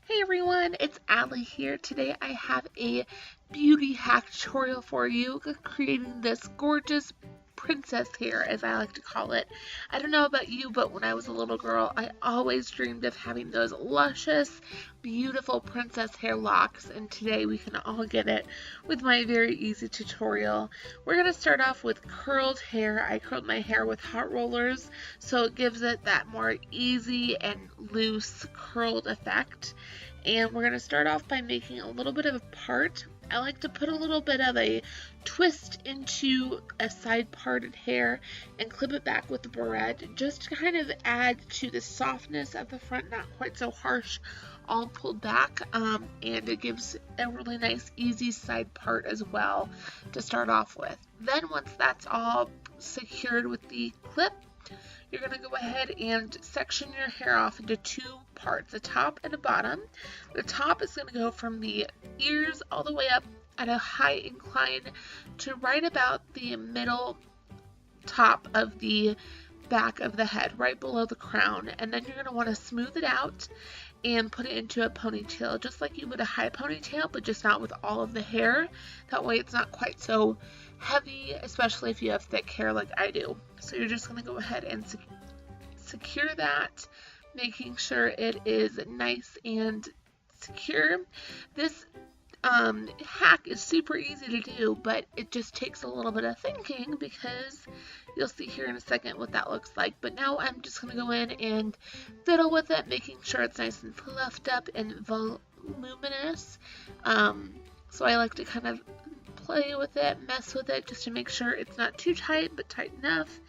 Hey everyone, it's Allie here. Today I have a beauty hack tutorial for you, creating this gorgeous princess hair, as I like to call it. I don't know about you, but when I was a little girl, I always dreamed of having those luscious, beautiful princess hair locks, and today we can all get it with my very easy tutorial. We're going to start off with curled hair. I curled my hair with hot rollers, so it gives it that more easy and loose curled effect. And we're going to start off by making a little bit of a part. I like to put a little bit of a twist into a side parted hair and clip it back with the barrette just to kind of add to the softness of the front, not quite so harsh, all pulled back, and it gives a really nice easy side part as well to start off with. Then once that's all secured with the clip, you're going to go ahead and section your hair off into two parts, a top and a bottom. The top is going to go from the ears all the way up at a high incline to right about the middle top of the back of the head, right below the crown. And then you're going to want to smooth it out and put it into a ponytail, just like you would a high ponytail, but just not with all of the hair. That way it's not quite so heavy, especially if you have thick hair like I do. So you're just going to go ahead and secure that, making sure it is nice and secure. This hack is super easy to do, but it just takes a little bit of thinking, because you'll see here in a second what that looks like. But now I'm just going to go in and fiddle with it, making sure it's nice and fluffed up and voluminous. So I like to kind of play with it, mess with it, just to make sure it's not too tight, but tight enough.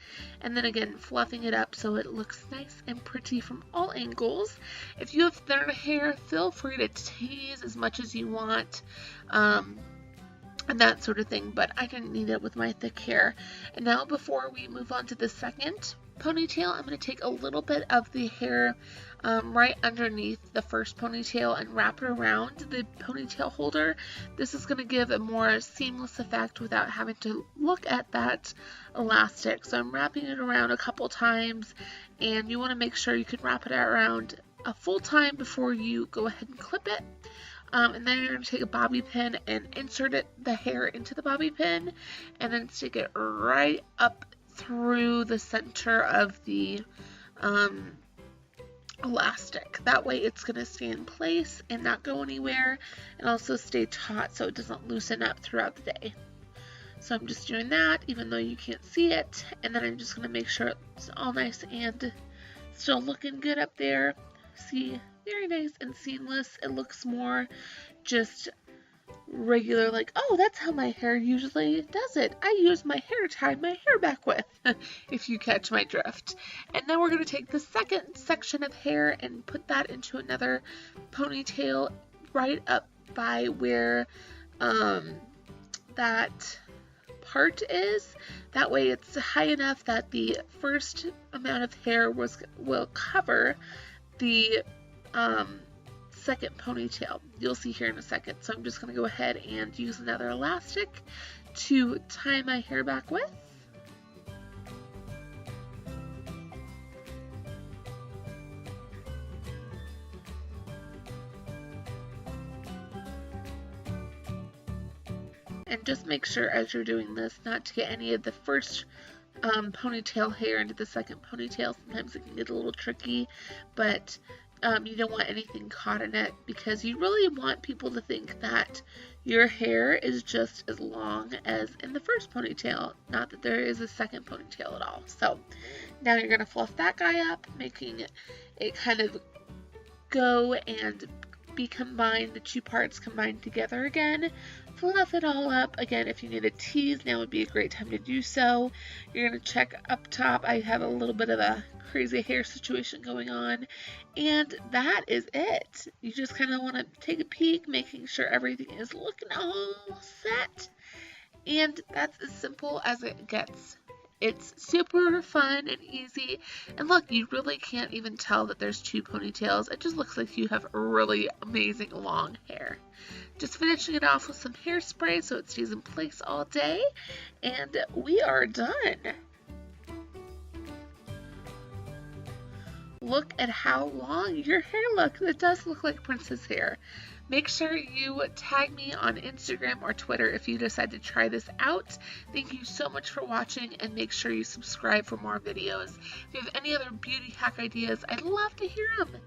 And then again, fluffing it up so it looks nice and pretty from all angles. If you have thinner hair, feel free to tease as much as you want, and that sort of thing, but I didn't need it with my thick hair. And now before we move on to the second ponytail, I'm going to take a little bit of the hair right underneath the first ponytail and wrap it around the ponytail holder. This is going to give a more seamless effect without having to look at that elastic. So I'm wrapping it around a couple times, and you want to make sure you can wrap it around a full time before you go ahead and clip it. And then you're going to take a bobby pin and insert the hair into the bobby pin, and then stick it right up through the center of the elastic. That way it's going to stay in place and not go anywhere, and also stay taut so it doesn't loosen up throughout the day. So I'm just doing that even though you can't see it, and then I'm just going to make sure it's all nice and still looking good up there. See, very nice and seamless. It looks more just regular, like, oh, that's how my hair usually does it. I use my hair tie my hair back with, if you catch my drift. And then we're going to take the second section of hair and put that into another ponytail right up by where that part is. That way it's high enough that the first amount of hair will cover the second ponytail. You'll see here in a second. So I'm just going to go ahead and use another elastic to tie my hair back with. And just make sure as you're doing this not to get any of the first ponytail hair into the second ponytail. Sometimes it can get a little tricky, but you don't want anything caught in it, because you really want people to think that your hair is just as long as in the first ponytail, not that there is a second ponytail at all. So now you're going to fluff that guy up, making it kind of go and be combined, the two parts combined together again. Fluff it all up. Again, if you need a tease, now would be a great time to do so. You're going to check up top. I have a little bit of a crazy hair situation going on, and that is it. You just kind of want to take a peek, making sure everything is looking all set, and that's as simple as it gets. It's super fun and easy, and look, you really can't even tell that there's two ponytails. It just looks like you have really amazing long hair. Just finishing it off with some hairspray so it stays in place all day, and we are done. Look at how long your hair looks. It does look like princess hair. Make sure you tag me on Instagram or Twitter if you decide to try this out. Thank you so much for watching, and make sure you subscribe for more videos. If you have any other beauty hack ideas, I'd love to hear them.